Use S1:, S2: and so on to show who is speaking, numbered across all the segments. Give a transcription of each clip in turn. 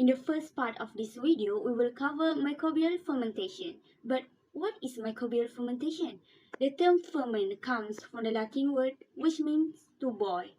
S1: In the first part of this video, we will cover microbial fermentation. But what is microbial fermentation? The term ferment comes from the Latin word which means to boil.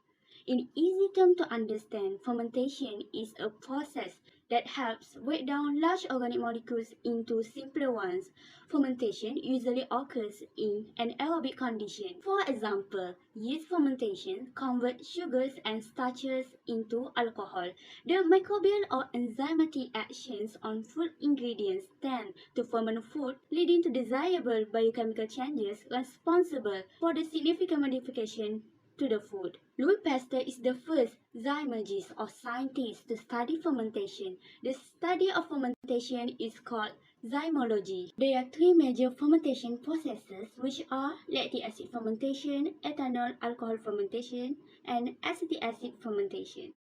S1: In easy terms to understand, fermentation is a process that helps break down large organic molecules into simpler ones. Fermentation usually occurs in an aerobic condition. For example, yeast fermentation converts sugars and starches into alcohol. The microbial or enzymatic actions on food ingredients tend to ferment food, leading to desirable biochemical changes responsible for the significant modification to the food. Louis Pasteur is the first zymologist or scientist to study fermentation. The study of fermentation is called zymology. There are three major fermentation processes, which are lactic acid fermentation, ethanol alcohol fermentation, and acetic acid fermentation.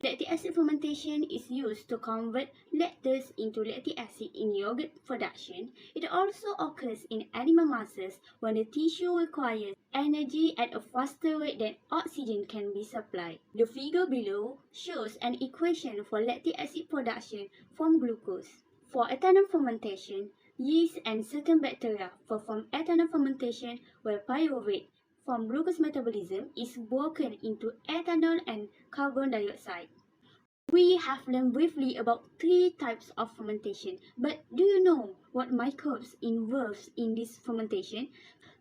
S1: Lactic acid fermentation is used to convert lactose into lactic acid in yogurt production. It also occurs in animal muscles when the tissue requires energy at a faster rate than oxygen can be supplied. The figure below shows an equation for lactic acid production from glucose. For ethanol fermentation, yeast and certain bacteria perform ethanol fermentation where pyruvate from glucose metabolism is broken into ethanol and carbon dioxide. We have learned briefly about three types of fermentation, but do you know what microbes involved in this fermentation?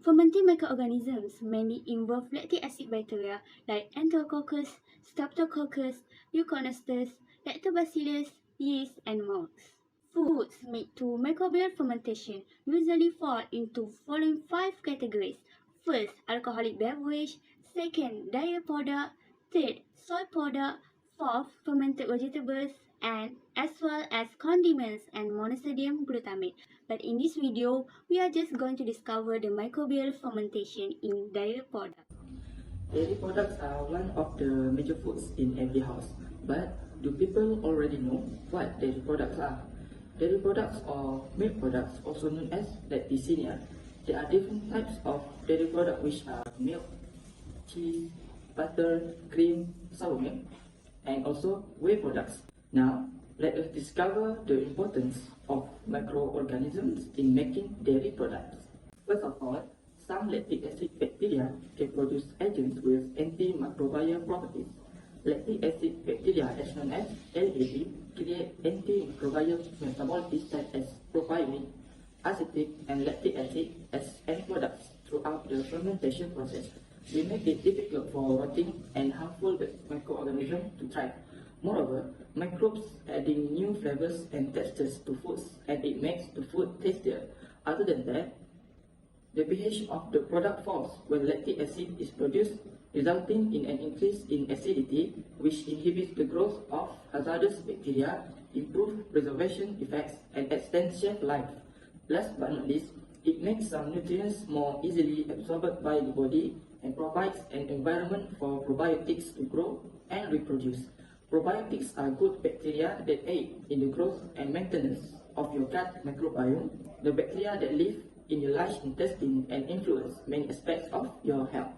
S1: Fermenting microorganisms mainly involve lactic acid bacteria like Enterococcus, Streptococcus, Leuconostomus, Lactobacillus, yeast, and moths. Foods made through microbial fermentation usually fall into following 5 categories. First, alcoholic beverage. Second, dairy product. Third, soy product. Fourth, fermented vegetables, and as well as condiments and monosodium glutamate. But in this video, we are just going to discover the microbial fermentation in dairy products.
S2: Dairy products are one of the major foods in every house. But do people already know what dairy products are? Dairy products or milk products, also known as lacticemia. There are different types of dairy products which are milk, cheese, butter, cream, sour milk, and also whey products. Now, let us discover the importance of microorganisms in making dairy products. First of all, some lactic acid bacteria can produce agents with antimicrobial properties. Lactic acid bacteria, as known as LAB, create antimicrobial metabolites such as propionic, acetic, and lactic acid as end products throughout the fermentation process. We make it difficult for rotting and harmful microorganisms to thrive. Moreover, microbes adding new flavors and textures to foods, and it makes the food tastier. Other than that, the pH of the product falls when lactic acid is produced, resulting in an increase in acidity, which inhibits the growth of hazardous bacteria, improves preservation effects, and extends shelf life. Last but not least, it makes some nutrients more easily absorbed by the body and provides an environment for probiotics to grow and reproduce. Probiotics are good bacteria that aid in the growth and maintenance of your gut microbiome, the bacteria that live in your large intestine and influence many aspects of your health.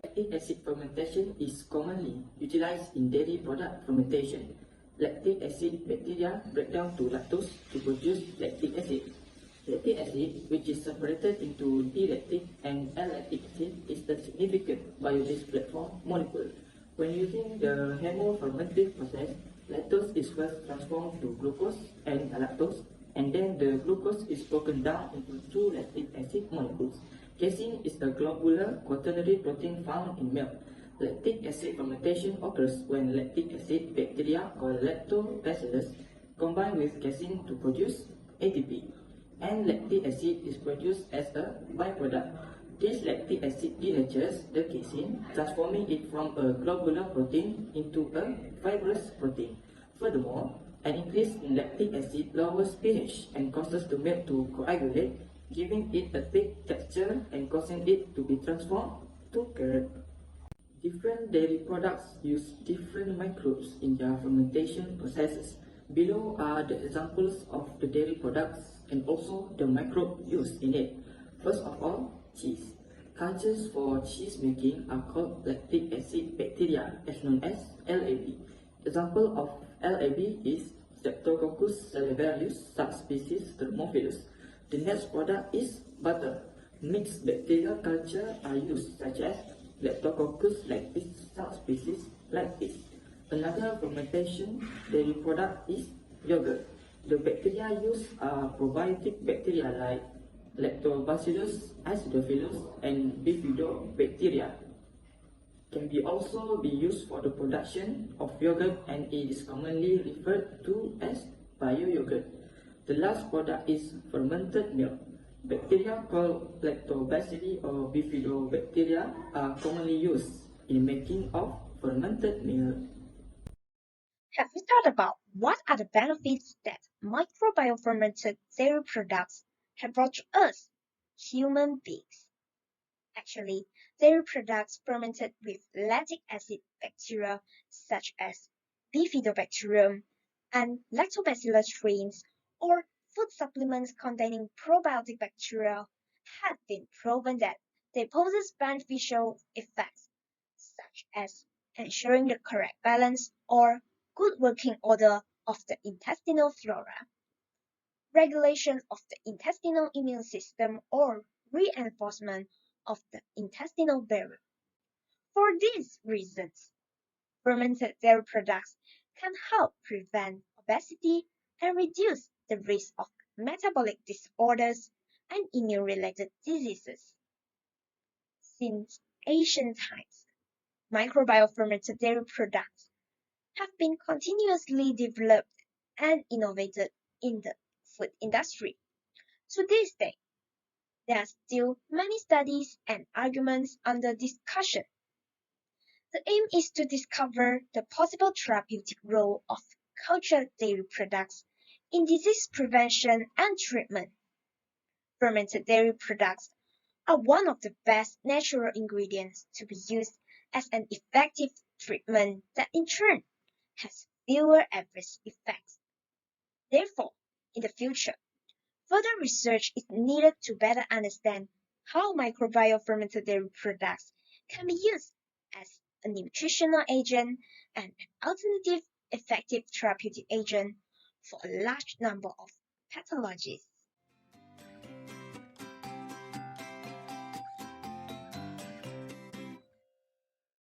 S2: Lactic acid fermentation is commonly utilized in dairy product fermentation. Lactic acid bacteria break down to lactose to produce lactic acid. Lactic acid, which is separated into D-lactic and L-lactic acid, is the significant bio-based platform molecule. When using the hemofermentive process, lactose is first transformed to glucose and galactose, and then the glucose is broken down into 2 lactic acid molecules. Casein is a globular quaternary protein found in milk. Lactic acid fermentation occurs when lactic acid bacteria called lactobacillus combine with casein to produce ATP, and lactic acid is produced as a byproduct. This lactic acid denatures the casein, transforming it from a globular protein into a fibrous protein. Furthermore, an increase in lactic acid lowers pH and causes the milk to coagulate, giving it a thick texture and causing it to be transformed to curd. Different dairy products use different microbes in their fermentation processes. Below are the examples of the dairy products and also the microbe used in it. First of all, cheese. Cultures for cheese making are called lactic acid bacteria, as known as LAB. Example of LAB is Streptococcus salivarius subspecies Thermophilus. The next product is butter. Mixed bacterial culture are used, such as Leptococcus lactis subspecies lactis. Another fermentation dairy product is yogurt. The bacteria used are probiotic bacteria like Lactobacillus acidophilus and bifidobacteria. Can be also be used for the production of yogurt, and it is commonly referred to as bio-yogurt. The last product is fermented milk. Bacteria called lactobacilli or bifidobacteria are commonly used in making of fermented milk.
S3: Have you thought about what are the benefits that microbial fermented dairy products have brought to us, human beings? Actually, dairy products fermented with lactic acid bacteria such as Bifidobacterium and Lactobacillus strains, or food supplements containing probiotic bacteria, have been proven that they possess beneficial effects such as ensuring the correct balance or good working order of the intestinal flora, regulation of the intestinal immune system, or reinforcement of the intestinal barrier. For these reasons, fermented dairy products can help prevent obesity and reduce the risk of metabolic disorders and immune-related diseases. Since ancient times, microbial fermented dairy products have been continuously developed and innovated in the food industry. To this day, there are still many studies and arguments under discussion. The aim is to discover the possible therapeutic role of cultured dairy products in disease prevention and treatment. Fermented dairy products are one of the best natural ingredients to be used as an effective treatment that in turn has fewer adverse effects. Therefore, in the future, further research is needed to better understand how microbial fermented dairy products can be used as a nutritional agent and an alternative effective therapeutic agent for a large number of pathologies.